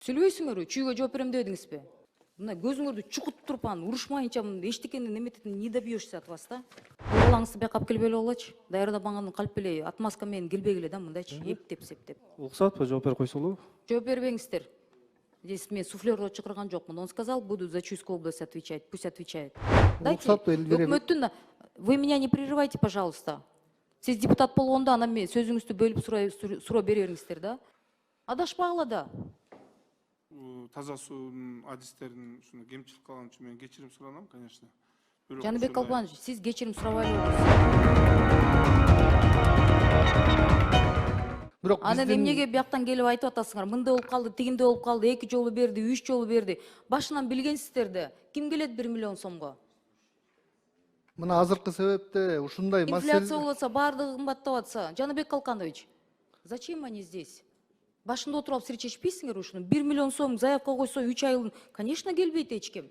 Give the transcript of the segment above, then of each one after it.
Сүйлөбөйсүңөрбү? Чүйгө жооп берем дебедиңизби? Мына көзүңөрдү чукуп туруп анан урушмайынча эчтекени неметип не добьешься от вас да? Балаңызды бияка алып келбей эле болчу. Даярдабаганын калп эле отмазка менен келбегиле да мындайчы эптеп септеп. Уруксат, жооп берип койсо болобу? Жооп бербеңиздер. Здесь мен суфлёрго чакырган жокмун. Он сказал, буду за Чуйскую область отвечать. Пусть отвечает. Дайте. Өкмөттүн, вы меня не прерывайте, пожалуйста. Сиз депутат болгондо анан мен сөзүңүздү бөлүп суроо бере бериңиздер да. Адашпагыла да. Таза суунун адистерин ушуну кемчилик кылган үчүн мен кечирим суранам, конечно. Жаныбек Албанович, сиз кечирим сурабай эле. Бирок анан эмнеге бияктан келип айтып атасыңар? Мындай болуп калды, тигиндей болуп калды, 2 жолу берди, 3 жолу берди. Башынан билгенсиздер да. Ким келет 1 миллион сомго? мына азыркы себепте ушундай Инфляция болуп атса, баардыгы кымбаттап атса. Жаныбек Калканович, зачем они здесь? Башында отуруп алып сире чечпейсиңер ушуну? 1 миллион сом заявка койсо 3 айын, конечно, келбейт эч ким.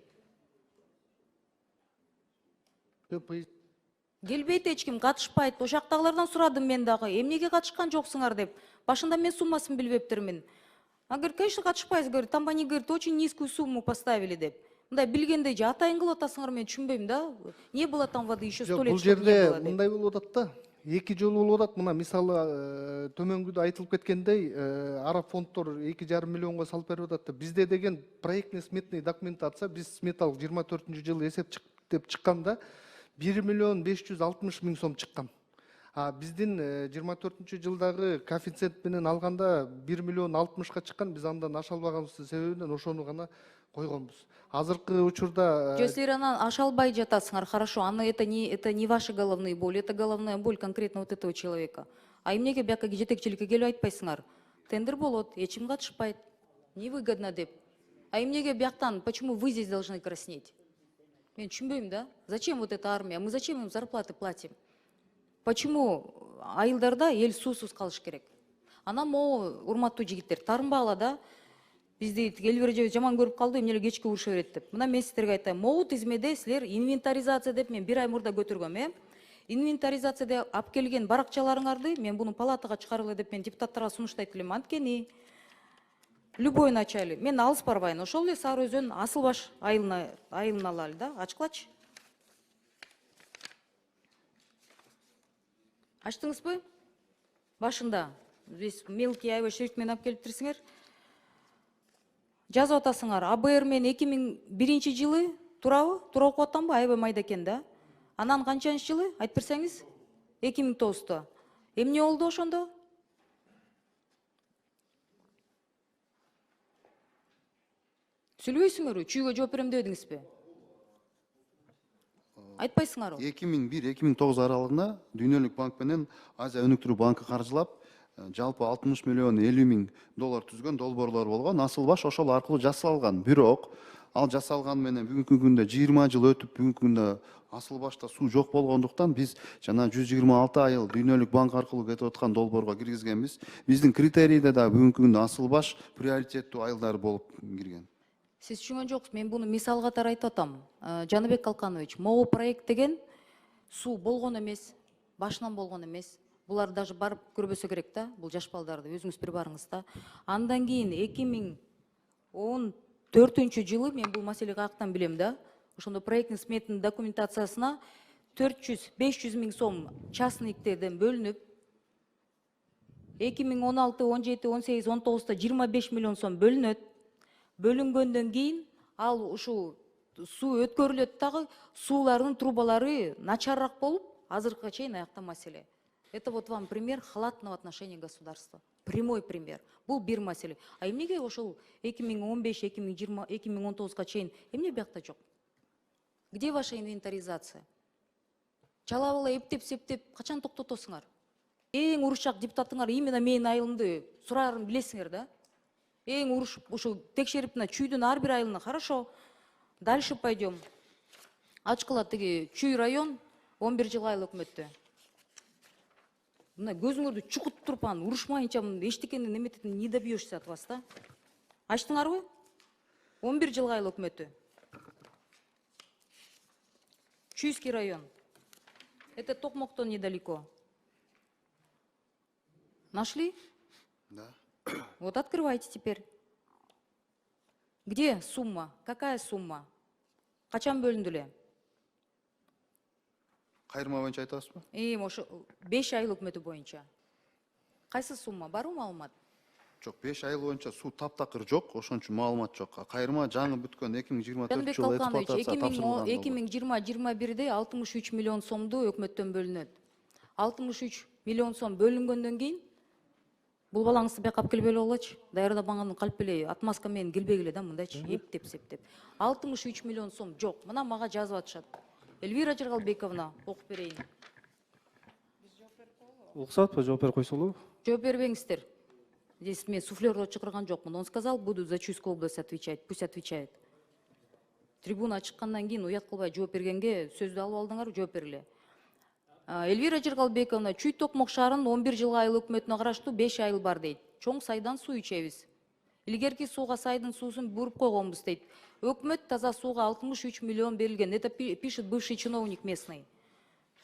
Келбейт эч ким, катышпайт. Ошол жактагылардан сурадым мен дагы. Эмнеге катышкан жоксуңар деп. Башында мен суммасын билбептермин. Говорит, конечно, катышпайсыз, говорит, там они, говорит, очень низкую сумму поставили деп. Мындай билгендей же атайын кылып атасыңар, мен түшүнбөйм да. Не было там воды еще 100 лет. Бул жерде мындай болуп атат да. 2 жолу болуп атат. Мына мисалы төмөнгүдө айтылып кеткендей, араб фонддор 2,5 миллионго салып берип атат. Бизде деген проектный сметный документация, биз сметалык 24-жылы эсеп деп чыкканда 1 миллион 560 миң сом чыккан. А биздин 24-жылдагы коэффициент менен алганда 1 миллион 60га чыккан. Биз андан аша албаганыбыздын себебинен ошону гана койгонбуз. Азыркы учурда Силер анан аша албай жатасыңар, хорошо. Это не ваши головные боли, это головная боль конкретно вот этого человека. А эмнеге бияка жетекчиликке келип айтпайсыңар? Тендер болот, эч ким катышпайт. Невыгодно деп. А эмнеге бияктан, почему вы здесь должны краснеть? Мен түшүнбөйм да. Зачем вот эта армия? Мы зачем им зарплаты платим? Почему айылдарда эл суусуз калыш керек? Анан могу урматтуу жигиттер, таарынбагыла да. Бизди эл бир жөө жаман көрүп калды, эмне эле кечке уруша берет деп. Мына мен сиздерге айтайын, могу тизмеде силер инвентаризация деп мен 1 ай мурда көтөргөм, инвентаризацияда алып келген баракчаларыңарды мен буну палатага чыгаргыла деп мен депутаттарга сунуштайт элем. Анткени любой начальник, мен алыс барбайын, ошол эле Сары Өзөн Асыл Баш айылына алалы да, ачкылачы. Ачтыңызбы? Башында. Биз мелкий аябай шрифт менен алып келиптирсиңер. Жазып атасыңар, АБР мен 2001 жылы турабы? Тура окуп атамбы? Аябай майда экен да. Анан канчанчы жылы? Айтып берсеңиз? 2009-то. Эмне болду ошондо? Сүйлөбөйсүңөрбү? Чүйгө жооп берем дебедиңизби? Айтпайсыңарбы? 2001-2009 аралыгында Дүйнөлүк банк менен Азия өнүктүрүү банкы каржылап, жалпы 60 миллион 50 миң доллар түзгөн долбоорлор болгон. Асыл Баш ошол аркылуу жасалган. Бирок ал жасалган менен бүгүнкү күндө 20 жыл өтүп, бүгүнкү күндө Асыл Башта суу жок болгондуктан биз жана 126 айыл Дүйнөлүк банк аркылуу кетип аткан долбоорго киргизгенбиз. Биздин критерийде да бүгүнкү күндө Асыл Баш приоритеттүү айылдар болуп кирген. Сиз түшүнгөн жоксуз, мен буну мисал катары айтып атам. Жаныбек Калканович, могу проект деген суу болгон эмес, башынан болгон эмес. Булар даже барып көрбөсө керек да, бул жаш балдарды өзүңүз бир барыңыз да. Андан кийин 2014 жылы мен бул маселени каяктан билем да. Ошондо проектный сметный документациясына 400-500 миң сом частниктерден бөлүнүп, 2016, 17, 18, 19-то 25 миллион сом бөлүнөт. Бөлүнгөндөн кийин ал ушул суу өткөрүлөт дагы, суулардын трубалары начарраак болуп, азыркыга чейин аякта маселе. Это вот вам пример халатного отношения государства. Прямой пример. Бул бир маселе. А эмнеге ошол 2015, 2020, 2019-га чейин эмне биякта жок? Где ваша инвентаризация? Чалап ала эптеп-септеп качан токтотосуңар? Эң урушчак депутатыңар именно менин айылымды сурарын билесиңер да? Эң уруш ушул текшерип мына Чүйдүн ар бир айылына. Хорошо. Дальше пойдем. Ачкыла тиги Чүй район 11 жыл айыл өкмөттө. Мына көзүңөрдү чукуп туруп анан урушмайынча эчтекени неметип не добьешься от вас да? Ачтыңарбы? 11 жыл айыл өкмөттө. Чуйский район. Это Токмоктон недалеко. Нашли? Да. Вот открывайте теперь. Где сумма? Какая сумма? Качан бөлүндү эле? Кайрма боюнча айтып атасызбы? Ошо 5 ай өкмөтү боюнча. Кайсы сумма? Барбы маалымат? Жок, 5 ай боюнча суу таптакыр жок, ошон үчүн маалымат жок. Кайрма жаңы бүткөн 2024 Жаныбек жылы Калканович, эксплуатация тапшырылган. 2020-21'de 63 миллион сомду өкмөттөн бөлүнөт. 63 миллион сом бөлүнгөндөн кийин бул балаңызды байкап келбей эле болочу. Даярдабагандын калп эле отмазка менен келбегиле да мындайчы, эптеп септеп. 63 миллион сом жок. Мына мага жазып атышат. Эльвира Жыргалбековна, окуп берейин. Уруксатпы, жооп берип койсолу? Жооп бербеңиздер. Здесь мен суфлерго чакырган жокмун. Он сказал, буду за Чуйскую область отвечать. Пусть отвечает. Трибуна чыккандан кийин уят кылбай жооп бергенге сөздү алып алдыңар, жооп бергиле. Эльвира Жыргалбековна, Чүй Токмок шаарынын 11 жылга айыл өкмөтүнө караштуу 5 айыл бар дейт. Чоң сайдан суу ичебиз. Илгерки сууга сайдын суусун буруп койгонбуз дейт. Өкмөт таза сууга 63 миллион берилген. Это пишет бывший чиновник местный.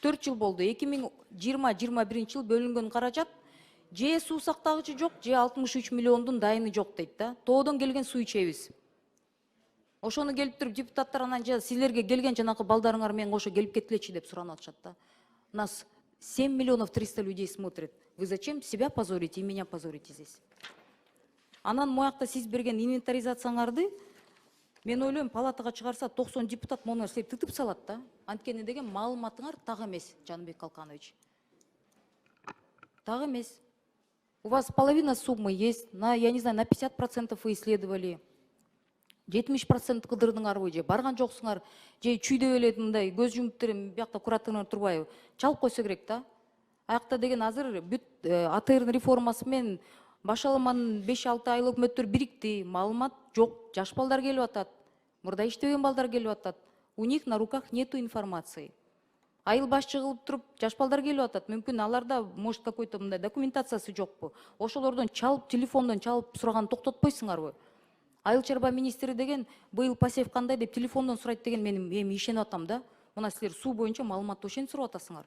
4 жыл болду. 2020-21 жыл бөлүнгөн каражат же суу сактагычы жок, же 63 миллиондун дайыны жок дейт да. Тоодон келген суу ичебиз. Ошону келип туруп депутаттар анан силерге келген жанакы балдарыңар менен кошо келип кеткилечи деп суранып атышат да. Нас 7 миллионов 300 людей смотрит. Вы зачем себя позорите и меня позорите здесь? Анан моякта сиз берген инвентаризацияңарды мен ойлойм палатага чыгарса 90 депутат мону силер тытып салат да. Анткени деген маалыматыңар так эмес, Жаныбек Калканович. Так эмес. У вас половина суммы есть, я не знаю, на 50% вы исследовали. 70% кыдырдыңарбы же барган жоксуңар, же чүйдөп эле мындай көз жумуп биякта куратыңар турбайбы? Чалып койсо керек да. Аякта деген азыр бүт АТР реформасы менен башаламанын 5-6 айыл өкмөттөр бирикти, маалымат жок, жаш балдар келип атат, мурда иштебеген балдар келип атат. У них на руках нету информации. Айыл башчы кылып туруп жаш балдар келип атат. Мүмкүн аларда может какой-то мындай документациясы жокпу. Ошолордон чалып, телефондон чалып сураган токтотпойсуңарбы? Айыл чарба министри деген быйыл посев кандай деп телефондон сурайт деген мен эми ишенип атам да. Мына силер суу боюнча маалыматты ошентип сурап атасыңар.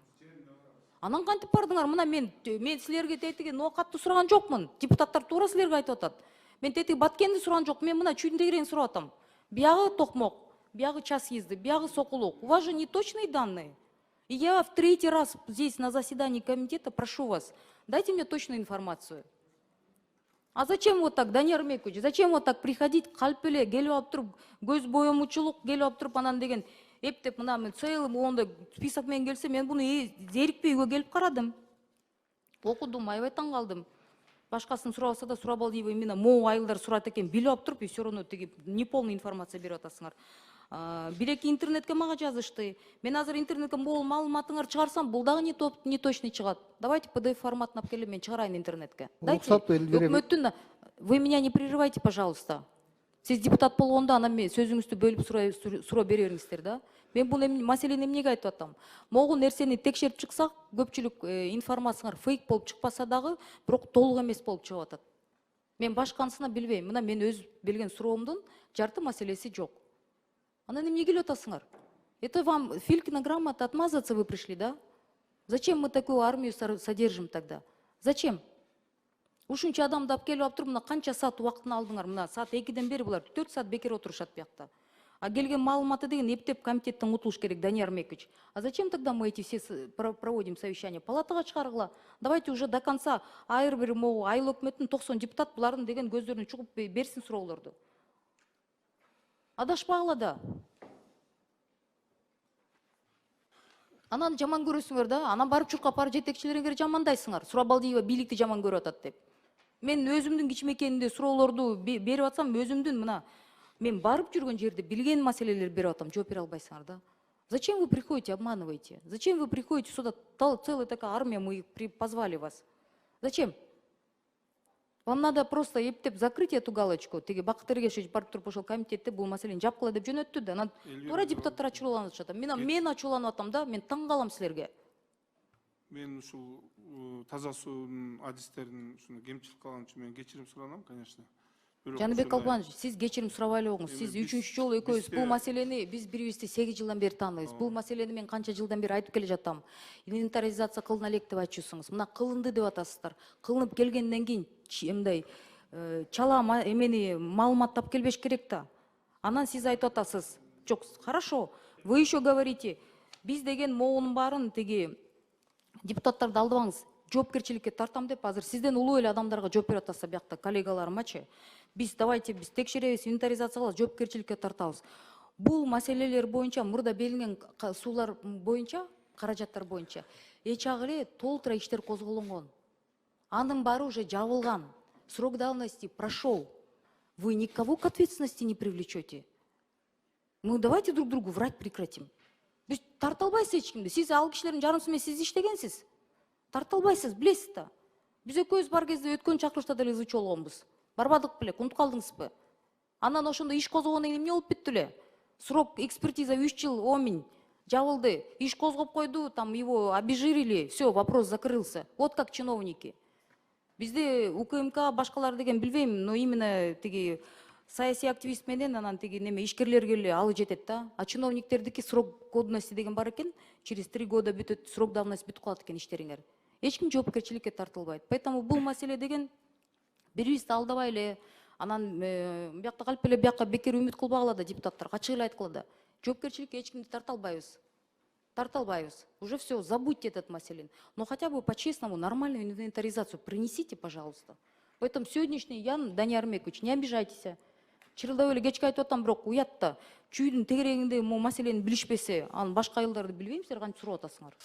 Анан кантип бардыңар? Мына мен силерге тетиги ноокатты сураган жокмун. Депутаттар туура силерге айтып атат. Мен тетиги Баткенди сураган жок. Мен мына чүйдүн тегерегин сурап атам. Биягы Токмок, биягы час езды, биягы Сокулук. У вас же не точные данные. И я в 3-й раз здесь на заседании комитета прошу вас, дайте мне точную информацию. А зачем вот так, Данияр Мекович, зачем вот так приходить, калп эле келип алып туруп, көз боемучулук келип алып туруп, анан деген эптеп мына мен целый моундай список менен келсе, мен буну зерикпей үйгө келип карадым. Окудум, аябай таң калдым. Башкасын сурабаса да сурабал дейбай, именно могу айылдар сурат экен, билип алып туруп, все равно тиги неполная информация берип атасыңар. Бир-эки интернетке мага жазышты. Мен азыр интернетке могул маалыматыңар чыгарсам, бул дагы не точный чыгат. Давайте PDF форматын алып келип мен чыгарайын интернетке. Дайте. Өкмөттүн, вы меня не прерывайте, пожалуйста. Сиз депутат болгондо анан мен сөзүңүздү бөлүп суроо бере бериңиздер да. Мен бул маселени эмнеге айтып атам? Могул нерсени текшерип чыксак, көпчүлүк информацияңар фейк болуп чыкпаса дагы, бирок толук эмес болуп чыгып атат. Мен башкансына билбейм. Мына мен өз билген суроомдун жарты маселеси жок. Анан эмне келип атасыңар? Это вам Филькина грамота отмазаться вы пришли, да? Зачем мы такую армию содержим тогда? Зачем? Ушунча адамды алып келип туруп, мына канча саат убактын алдыңар? Мына саат 2-ден бери булар 4 саат бекер отурушат биякта. А келген маалыматы деген эптеп комитеттен утулуш керек, Данияр Мекович. А зачем тогда мы эти все проводим совещания? Палатага чыгаргыла. Давайте уже до конца ар бир могу айыл өкмөтүнүн 90 депутат булардын деген көздөрүнө чугуп берсин суроолорду. Адашпагыла да. Анан жаман көрөсүңөр да, анан барып чуркап барып жетекчилериңер жамандайсыңар. Сурабал дейбай бийликти жаман көрүп атат деп. Мен өзүмдүн кичмекенинде суроолорду берип атсам, өзүмдүн мына мен барып жүргөн жерде билген маселелерди берип атам, жооп бере албайсыңар да. Зачем вы приходите, обманываете? Зачем вы приходите сюда, целая такая армия, мы позвали вас? Зачем? Вам надо просто ептеп закрыть эту галочку. Теги Бакыт Эргешевич барып туруп ошол комитетте бул маселени жапкыла деп жөнөттү да. Анан туура депутаттар ачууланып атышат. Мен ачууланып атам да, мен таң калам силерге. Мен ушул таза суунун адистерин ушуну кемчилик кылган үчүн мен кечирим суранам, конечно. Жаныбек Калканович, сиз кечирим сурабай эле коңуз. Сиз 3-чү жолу экөөбүз бул маселени биз бири-бирибизди 8 жылдан бери тааныйбыз. Бул маселени мен канча жылдан бери айтып келе жатам. Инвентаризация кылына элек деп айтчусуңуз. Мына кылынды деп атасыздар. Кылынып келгенден кийин мындай чала эмени маалымат тап келбеш керек да. Анан сиз айтып атасыз. Жок, хорошо. Вы еще говорите, биз деген могунун баарын тиги депутаттарды алдыбаңыз. Жоопкерчиликке тартам деп азыр сизден улуу эле адамдарга жооп берип атаса биякта коллегаларымачы. Биз давайте биз текшеребиз, инвентаризация кылабыз, жоопкерчиликке тартабыз. Бул маселелер боюнча мурда белгиленген суулар боюнча, каражаттар боюнча эч ак эле толтура иштер козголонгон. Анын баары уже жабылган. Срок давности прошел. Вы никого к ответственности не привлечете. Ну давайте друг другу врать прекратим. Биз тарта албайсыз эч кимди. Сиз ал кишилердин жарымсы менен сиз иштегенсиз. Тарта албайсыз, билесиз да. Биз экөөбүз бар кезде өткөн чакырылышта деле ызычы болгонбуз. Барбадык беле, унутуп калдыңызбы? Анан ошондо иш козгогондон кийин эмне болуп бүттү эле? Срок экспертиза 3 жыл, 10 миң жабылды. Иш козгоп койду, там его обезжирили, все, вопрос закрылся. Вот как чиновники. Бизде УКМК башкалар деген билбейм, но именно тиги саясий активист менен анан тиги неме ишкерлерге эле алы жетет да. А чиновниктердики срок годности деген бар экен, через 3 года бүтөт, срок давности бүтүп калат экен иштериңер. Эч ким жоопкерчиликке тартылбайт. Поэтому бул маселе деген бири-бирибизди алдабай эле, анан биякта калып эле биякка бекер үмүт кылбагыла да депутаттар, ачык эле айткыла да. Жоопкерчиликке эч кимди тарта албайбыз. Уже все, забудьте этот маселен. Но хотя бы по-честному нормальную инвентаризацию принесите, пожалуйста. Поэтому сегодняшний Ян Данияр Армекович, не обижайтесь. Чырылдап эле кечке айтып атам, бирок уят да. Чүйдүн тегерегинде могу маселени билишпесе, анын башка айылдарды билбейм, силер кантип сурап атасыңар.